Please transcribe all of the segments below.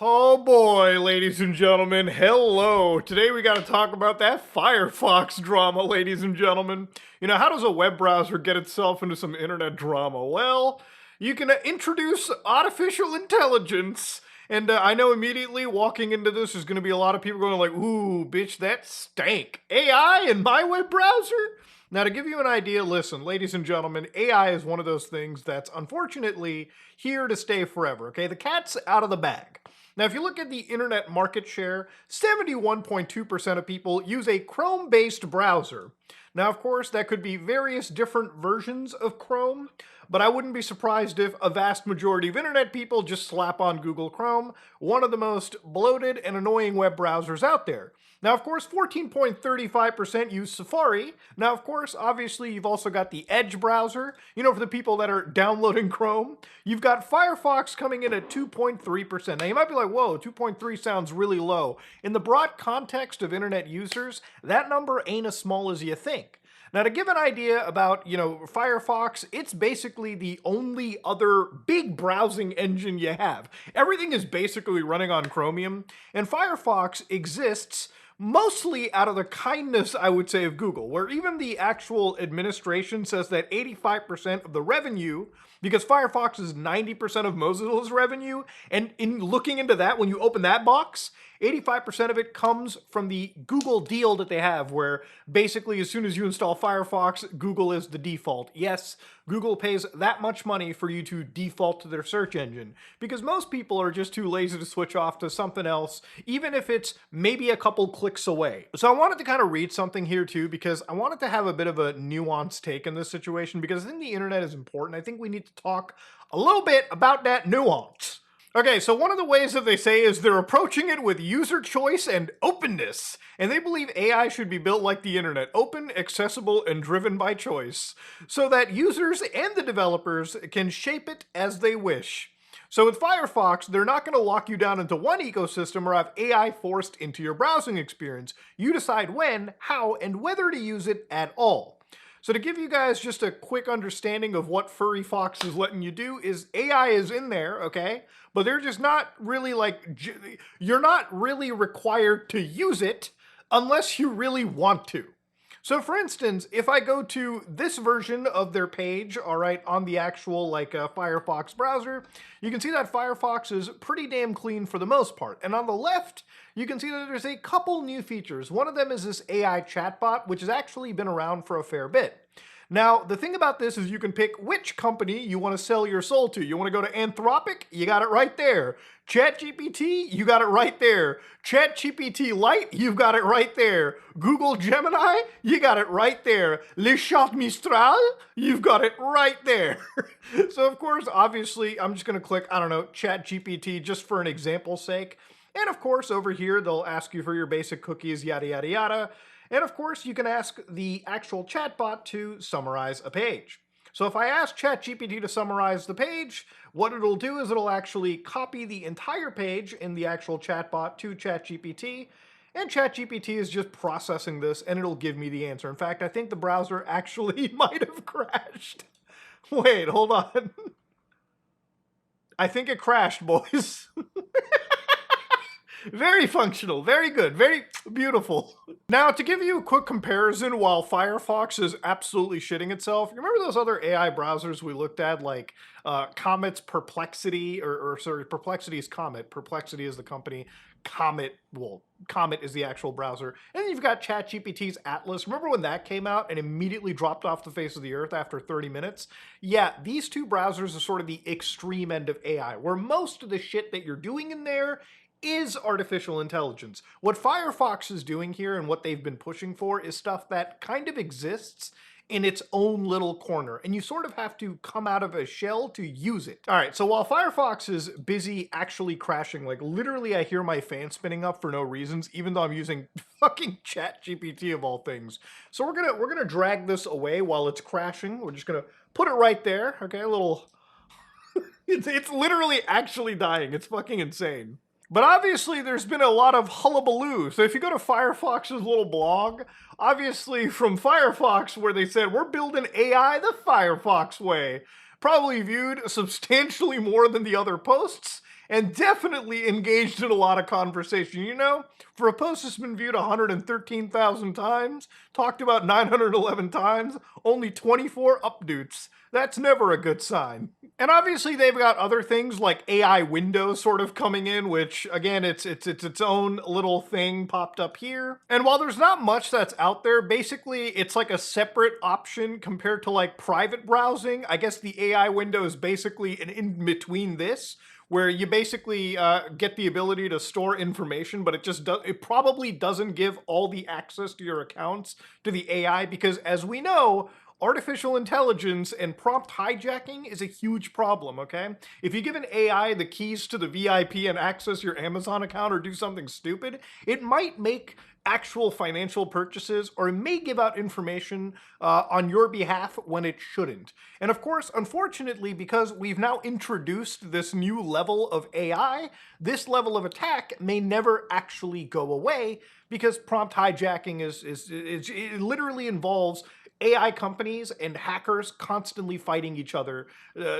Oh boy, ladies and gentlemen, hello. Today we got to talk about that Firefox drama, ladies and gentlemen. How does a web browser get itself into some internet drama? Well, you can introduce artificial intelligence, and I know immediately walking into this is going to be a lot of people going like, ooh, bitch, that stank. AI in my web browser? Now, to give you an idea, listen, ladies and gentlemen, AI is one of those things that's unfortunately here to stay forever, okay? The cat's out of the bag. Now, if you look at the internet market share, 71.2% of people use a Chrome-based browser. Now, of course, that could be various different versions of Chrome, but I wouldn't be surprised if a vast majority of internet people just slap on Google Chrome, one of the most bloated and annoying web browsers out there. Now, of course, 14.35% use Safari. Now, of course, obviously, you've also got the Edge browser, for the people that are downloading Chrome. You've got Firefox coming in at 2.3%. Now, you might be like, whoa, 2.3 sounds really low. In the broad context of internet users, that number ain't as small as you think. Now, to give an idea about, Firefox, it's basically the only other big browsing engine you have. Everything is basically running on Chromium, and Firefox exists mostly out of the kindness, I would say, of Google, where even the actual administration says that 85% of the revenue, because Firefox is 90% of Mozilla's revenue, and in looking into that, when you open that box, 85% of it comes from the Google deal that they have, where basically as soon as you install Firefox, Google is the default. Yes, Google pays that much money for you to default to their search engine, because most people are just too lazy to switch off to something else, even if it's maybe a couple clicks away. So I wanted to kind of read something here too, because I wanted to have a bit of a nuanced take in this situation, because I think the internet is important. I think we need to talk a little bit about that nuance. Okay, so one of the ways that they say is they're approaching it with user choice and openness. And they believe AI should be built like the internet, open, accessible, and driven by choice, so that users and the developers can shape it as they wish. So with Firefox, they're not going to lock you down into one ecosystem or have AI forced into your browsing experience. You decide when, how, and whether to use it at all. So to give you guys just a quick understanding of what Furry Fox is letting you do is AI is in there, okay? But they're just not really you're not really required to use it unless you really want to. So for instance, if I go to this version of their page, all right, on the actual Firefox browser, you can see that Firefox is pretty damn clean for the most part. And on the left, you can see that there's a couple new features. One of them is this AI chatbot, which has actually been around for a fair bit. Now, the thing about this is you can pick which company you want to sell your soul to. You want to go to Anthropic? You got it right there. ChatGPT? You got it right there. ChatGPT Lite? You've got it right there. Google Gemini? You got it right there. Le Chat Mistral? You've got it right there. So, of course, obviously, I'm just going to click, I don't know, ChatGPT just for an example's sake. And, of course, over here, they'll ask you for your basic cookies, yada, yada, yada. And of course, you can ask the actual chatbot to summarize a page. So if I ask ChatGPT to summarize the page, what it'll do is it'll actually copy the entire page in the actual chatbot to ChatGPT, and ChatGPT is just processing this and it'll give me the answer. In fact, I think the browser actually might have crashed. Wait, hold on. I think it crashed, boys. Very functional, very good, very beautiful. Now, to give you a quick comparison, while Firefox is absolutely shitting itself, remember those other AI browsers we looked at, like Comet's Perplexity, sorry, Perplexity is Comet, Perplexity is the company, Comet is the actual browser, and then you've got ChatGPT's Atlas. Remember when that came out and immediately dropped off the face of the earth after 30 minutes? Yeah, these two browsers are sort of the extreme end of AI, where most of the shit that you're doing in there is artificial intelligence. What Firefox is doing here and what they've been pushing for is stuff that kind of exists in its own little corner, and you sort of have to come out of a shell to use it. All right, so while Firefox is busy actually crashing, like literally I hear my fan spinning up for no reasons, even though I'm using fucking ChatGPT of all things. So we're gonna drag this away while it's crashing. We're just gonna put it right there, okay, a little... it's literally actually dying. It's fucking insane. But obviously there's been a lot of hullabaloo. So if you go to Firefox's little blog, obviously from Firefox where they said, we're building AI the Firefox way, probably viewed substantially more than the other posts. and definitely engaged in a lot of conversation. For a post that's been viewed 113,000 times, talked about 911 times, only 24 updates. That's never a good sign. And obviously they've got other things like AI windows sort of coming in, which again, it's its own little thing popped up here. And while there's not much that's out there, basically it's like a separate option compared to like private browsing. I guess the AI window is basically an in between this, where you basically get the ability to store information, but it probably doesn't give all the access to your accounts to the AI, because as we know, artificial intelligence and prompt hijacking is a huge problem, okay? If you give an AI the keys to the VIP and access your Amazon account or do something stupid, it might make actual financial purchases, or it may give out information on your behalf when it shouldn't. And of course, unfortunately, because we've now introduced this new level of AI, this level of attack may never actually go away, because prompt hijacking it literally involves AI companies and hackers constantly fighting each other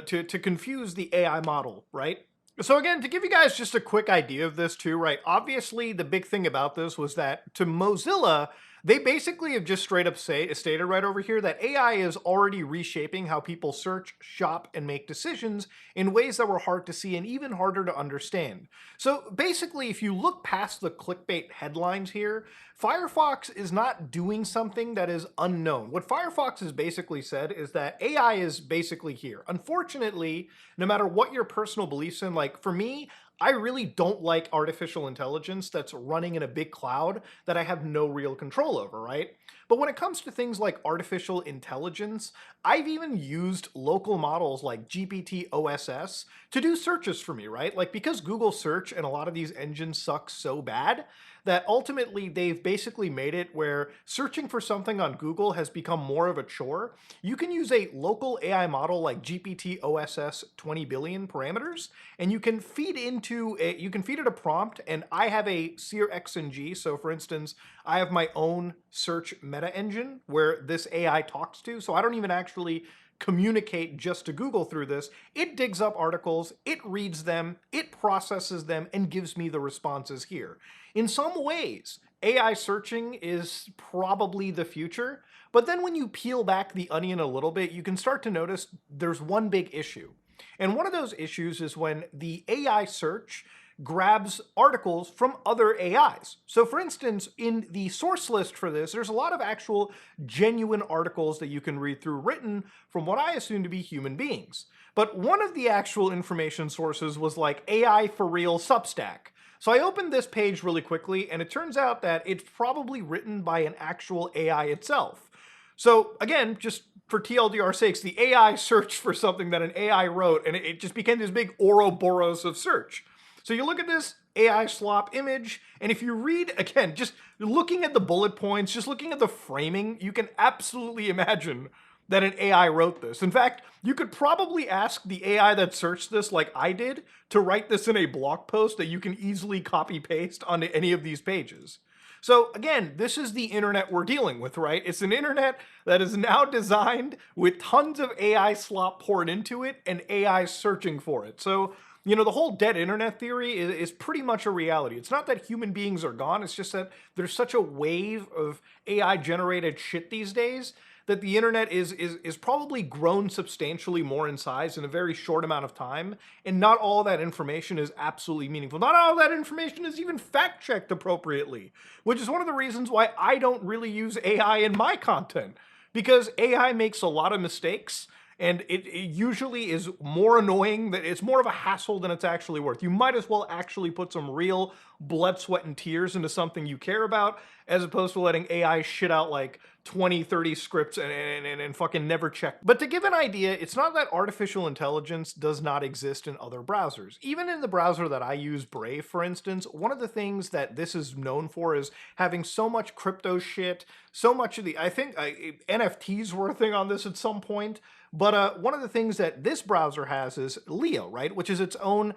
to confuse the AI model, right? So again, to give you guys just a quick idea of this too, right? Obviously, the big thing about this was that to Mozilla, they basically have just straight up stated right over here that AI is already reshaping how people search, shop, and make decisions in ways that were hard to see and even harder to understand. So basically, if you look past the clickbait headlines here, Firefox is not doing something that is unknown. What Firefox has basically said is that AI is basically here. Unfortunately, no matter what your personal beliefs in, like for me, I really don't like artificial intelligence that's running in a big cloud that I have no real control over, right? But when it comes to things like artificial intelligence, I've even used local models like GPT OSS to do searches for me, right? Like because Google search and a lot of these engines suck so bad that ultimately they've basically made it where searching for something on Google has become more of a chore. You can use a local AI model like GPT OSS 20 billion parameters, and you can feed it a prompt, and I have a Seer XNG. So for instance, I have my own search meta engine where this AI talks to, so I don't even actually communicate just to Google through this. It digs up articles, it reads them, it processes them, and gives me the responses here. In some ways, AI searching is probably the future, but then when you peel back the onion a little bit, you can start to notice there's one big issue. And one of those issues is when the AI search grabs articles from other AIs. So for instance, in the source list for this, there's a lot of actual genuine articles that you can read through written from what I assume to be human beings. But one of the actual information sources was like AI for real Substack. So I opened this page really quickly, and it turns out that it's probably written by an actual AI itself. So again, just for TLDR sakes, the AI searched for something that an AI wrote, and it just became this big Ouroboros of search. So you look at this AI slop image, and if you read, again, just looking at the bullet points, just looking at the framing, you can absolutely imagine that an AI wrote this. In fact, you could probably ask the AI that searched this, like I did, to write this in a blog post that you can easily copy paste onto any of these pages. So again, this is the internet we're dealing with, right? It's an internet that is now designed with tons of AI slop poured into it and AI searching for it. So, the whole dead internet theory is pretty much a reality. It's not that human beings are gone, it's just that there's such a wave of AI generated shit these days that the internet is probably grown substantially more in size in a very short amount of time, and not all that information is absolutely meaningful. Not all that information is even fact-checked appropriately, which is one of the reasons why I don't really use AI in my content, because AI makes a lot of mistakes, and it usually is more annoying, that it's more of a hassle than it's actually worth. You might as well actually put some real blood, sweat, and tears into something you care about, as opposed to letting AI shit out like 20, 30 scripts and fucking never check. But to give an idea, it's not that artificial intelligence does not exist in other browsers. Even in the browser that I use, Brave, for instance, one of the things that this is known for is having so much crypto shit, so much of I think NFTs were a thing on this at some point. But one of the things that this browser has is Leo, right? Which is its own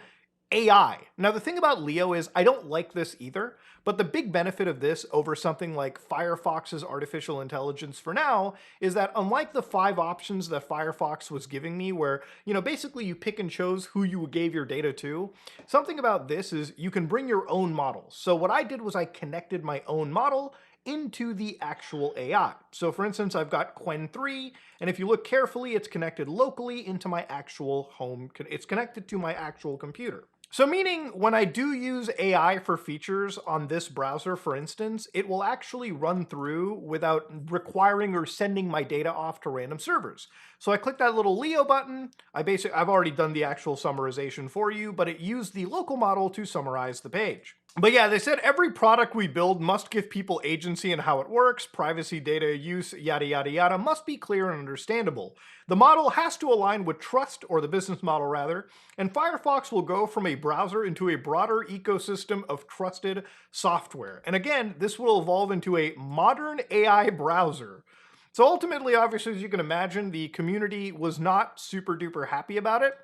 AI. Now, the thing about Leo is I don't like this either, but the big benefit of this over something like Firefox's artificial intelligence for now is that unlike the 5 options that Firefox was giving me, where, basically you pick and chose who you gave your data to, something about this is you can bring your own models. So what I did was I connected my own model into the actual AI. So for instance, I've got Quen 3, and if you look carefully, it's connected locally into my actual home, it's connected to my actual computer. So meaning when I do use AI for features on this browser, for instance, it will actually run through without requiring or sending my data off to random servers. So I click that little Leo button. I've already done the actual summarization for you, but it used the local model to summarize the page. But yeah, they said every product we build must give people agency in how it works, privacy, data use, yada yada yada, must be clear and understandable. The model has to align with trust, or the business model rather, and Firefox will go from a browser into a broader ecosystem of trusted software. And again, this will evolve into a modern AI browser. So ultimately, obviously, as you can imagine, the community was not super duper happy about it,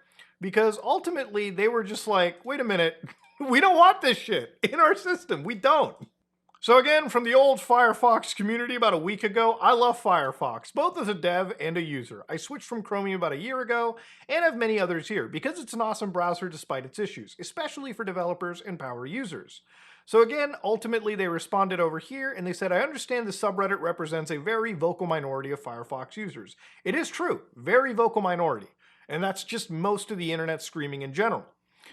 because ultimately they were just like, wait a minute, we don't want this shit in our system. We don't. So again, from the old Firefox community about a week ago, I love Firefox, both as a dev and a user. I switched from Chromium about a year ago, and have many others here, because it's an awesome browser despite its issues, especially for developers and power users. So again, ultimately they responded over here, and they said, I understand the subreddit represents a very vocal minority of Firefox users. It is true, very vocal minority. And that's just most of the internet screaming in general.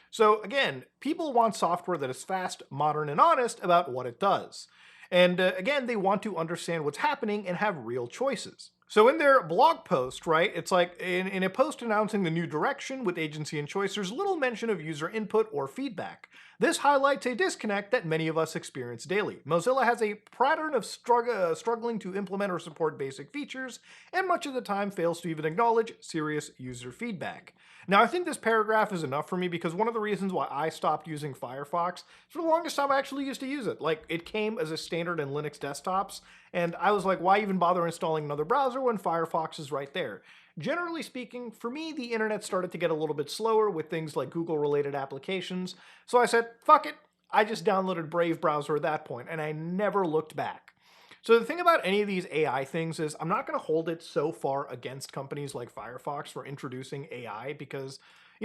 So again, people want software that is fast, modern, and honest about what it does. And again, they want to understand what's happening and have real choices. So in their blog post, right, it's like in a post announcing the new direction with agency and choice, there's little mention of user input or feedback. This highlights a disconnect that many of us experience daily. Mozilla has a pattern of struggling to implement or support basic features, and much of the time fails to even acknowledge serious user feedback. Now, I think this paragraph is enough for me, because one of the reasons why I stopped using Firefox, for the longest time I actually used to use it. Like, it came as a standard in Linux desktops, and I was like, why even bother installing another browser when Firefox is right there? Generally speaking, for me, the internet started to get a little bit slower with things like Google-related applications, so I said, fuck it, I just downloaded Brave browser at that point, and I never looked back. So the thing about any of these AI things is I'm not going to hold it so far against companies like Firefox for introducing AI, because,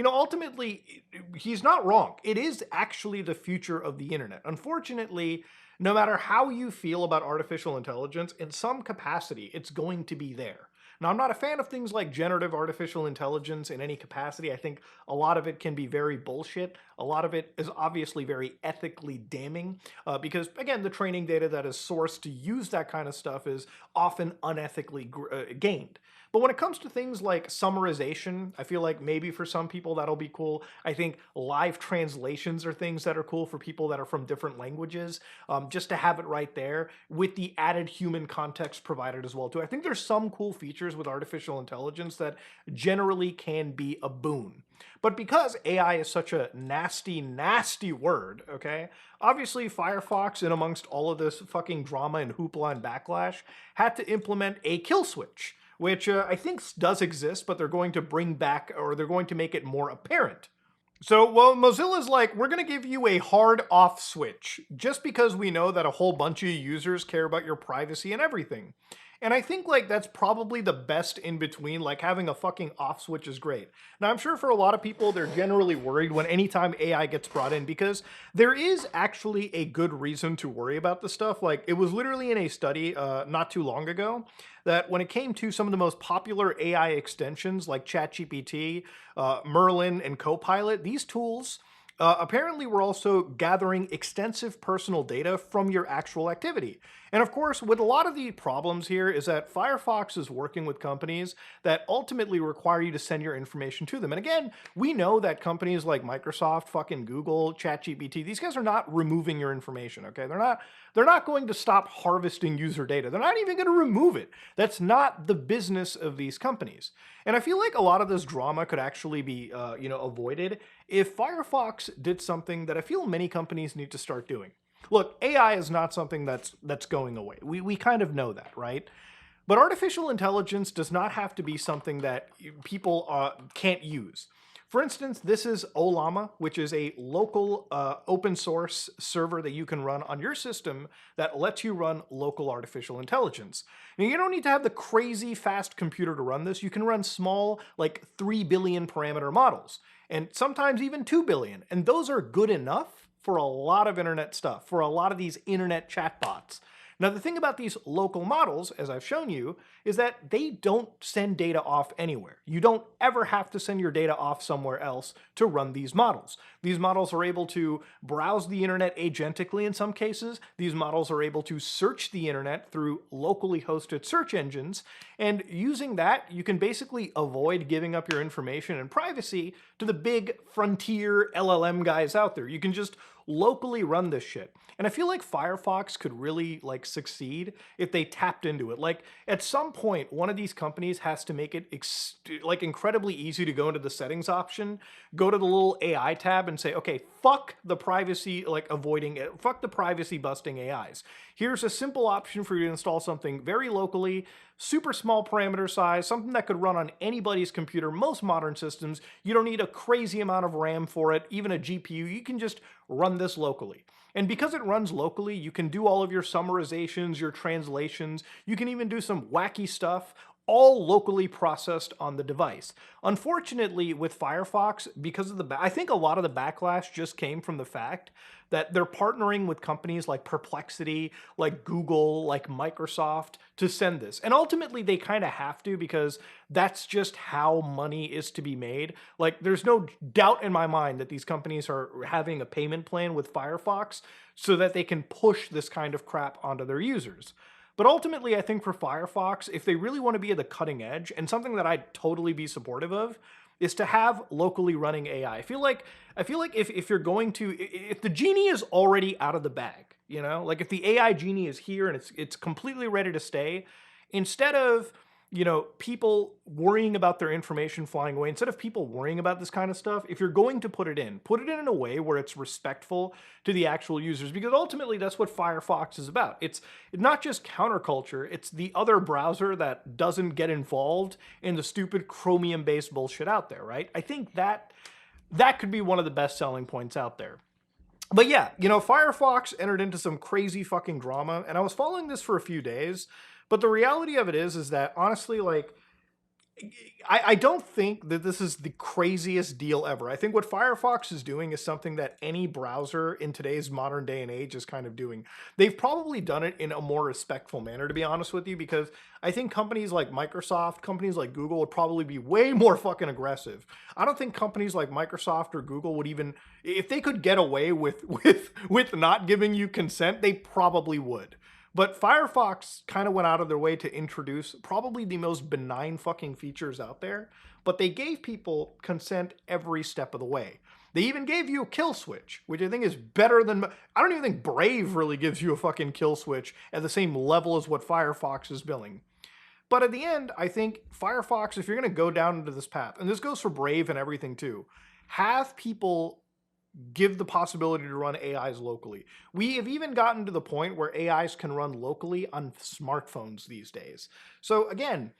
ultimately, he's not wrong. It is actually the future of the internet. Unfortunately, no matter how you feel about artificial intelligence, in some capacity, it's going to be there. Now, I'm not a fan of things like generative artificial intelligence in any capacity. I think a lot of it can be very bullshit. A lot of it is obviously very ethically damning, because, again, the training data that is sourced to use that kind of stuff is often unethically gained. But when it comes to things like summarization, I feel like maybe for some people that'll be cool. I think live translations are things that are cool for people that are from different languages, just to have it right there with the added human context provided as well too. I think there's some cool features with artificial intelligence that generally can be a boon. But because AI is such a nasty, nasty word, okay, obviously Firefox, in amongst all of this fucking drama and hoopla and backlash, had to implement a kill switch, which I think does exist, but they're going to bring back, or they're going to make it more apparent. So, well, Mozilla's like, we're going to give you a hard off switch, just because we know that a whole bunch of users care about your privacy and everything. And I think, like, that's probably the best in between. Like, having a fucking off switch is great. Now, I'm sure for a lot of people, they're generally worried when anytime AI gets brought in, because there is actually a good reason to worry about this stuff. Like, it was literally in a study not too long ago that when it came to some of the most popular AI extensions like ChatGPT, Merlin, and Copilot, these tools apparently were also gathering extensive personal data from your actual activity. And of course, with a lot of the problems here is that Firefox is working with companies that ultimately require you to send your information to them. And again, we know that companies like Microsoft, fucking Google, ChatGPT, these guys are not removing your information, okay? They're not going to stop harvesting user data. They're not even going to remove it. That's not the business of these companies. And I feel like a lot of this drama could actually be, avoided if Firefox did something that I feel many companies need to start doing. Look, AI is not something that's going away. We kind of know that, right? But artificial intelligence does not have to be something that people can't use. For instance, this is Olama, which is a local open source server that you can run on your system that lets you run local artificial intelligence. Now, you don't need to have the crazy fast computer to run this. You can run small, like 3 billion parameter models, and sometimes even 2 billion. And those are good enough for a lot of internet stuff, for a lot of these internet chatbots. Now, the thing about these local models, as I've shown you, is that they don't send data off anywhere. You don't ever have to send your data off somewhere else to run these models. These models are able to browse the internet agentically in some cases. These models are able to search the internet through locally hosted search engines. And using that, you can basically avoid giving up your information and privacy to the big frontier LLM guys out there. You can just locally run this shit. And I feel like Firefox could really succeed if they tapped into it. Like at some point, one of these companies has to make it incredibly easy to go into the settings option, go to the little AI tab and say, okay, fuck the privacy fuck the privacy busting AIs. Here's a simple option for you to install something very locally, super small parameter size, something that could run on anybody's computer, most modern systems. You don't need a crazy amount of RAM for it, even a GPU. You can just run this locally. And because it runs locally, you can do all of your summarizations, your translations. You can even do some wacky stuff, all locally processed on the device. Unfortunately, with Firefox, because of I think a lot of the backlash just came from the fact that they're partnering with companies like Perplexity, like Google, like Microsoft to send this. And ultimately, they kind of have to, because that's just how money is to be made. Like, there's no doubt in my mind that these companies are having a payment plan with Firefox so that they can push this kind of crap onto their users. But ultimately, I think for Firefox, if they really want to be at the cutting edge, and something that I'd totally be supportive of, is to have locally running AI. I feel like if you're going to, if the genie is already out of the bag, you know, like if the AI genie is here and it's completely ready to stay, instead of people worrying about their information flying away, instead of people worrying about this kind of stuff, if you're going to put it in a way where it's respectful to the actual users, because ultimately that's what Firefox is about. It's not just counterculture, it's the other browser that doesn't get involved in the stupid Chromium-based bullshit out there, right? I think that could be one of the best selling points out there. But yeah, Firefox entered into some crazy fucking drama, and I was following this for a few days. But the reality of it is that honestly, I don't think that this is the craziest deal ever. I think what Firefox is doing is something that any browser in today's modern day and age is kind of doing. They've probably done it in a more respectful manner, to be honest with you, because I think companies like Microsoft, companies like Google would probably be way more fucking aggressive. I don't think companies like Microsoft or Google would even, if they could get away with not giving you consent, they probably would. But Firefox kind of went out of their way to introduce probably the most benign fucking features out there, but they gave people consent every step of the way. They even gave you a kill switch, which I think is better than, I don't even think Brave really gives you a fucking kill switch at the same level as what Firefox is billing. But at the end, I think Firefox, if you're going to go down into this path, and this goes for Brave and everything too, have people give the possibility to run AIs locally. We have even gotten to the point where AIs can run locally on smartphones these days. So again,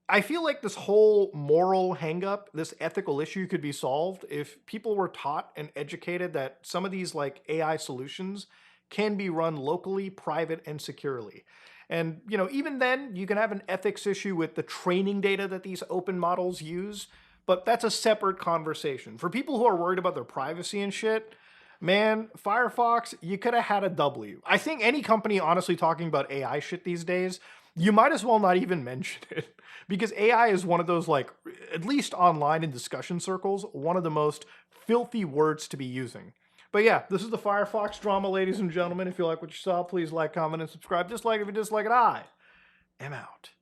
I feel like this whole moral hangup, this ethical issue could be solved if people were taught and educated that some of these AI solutions can be run locally, private, and securely. And even then, you can have an ethics issue with the training data that these open models use. But that's a separate conversation. For people who are worried about their privacy and shit, man, Firefox, you could have had a W. I think any company honestly talking about AI shit these days, you might as well not even mention it. Because AI is one of those, at least online in discussion circles, one of the most filthy words to be using. But yeah, this is the Firefox drama, ladies and gentlemen. If you like what you saw, please like, comment, and subscribe. Dislike if you dislike it. I am out.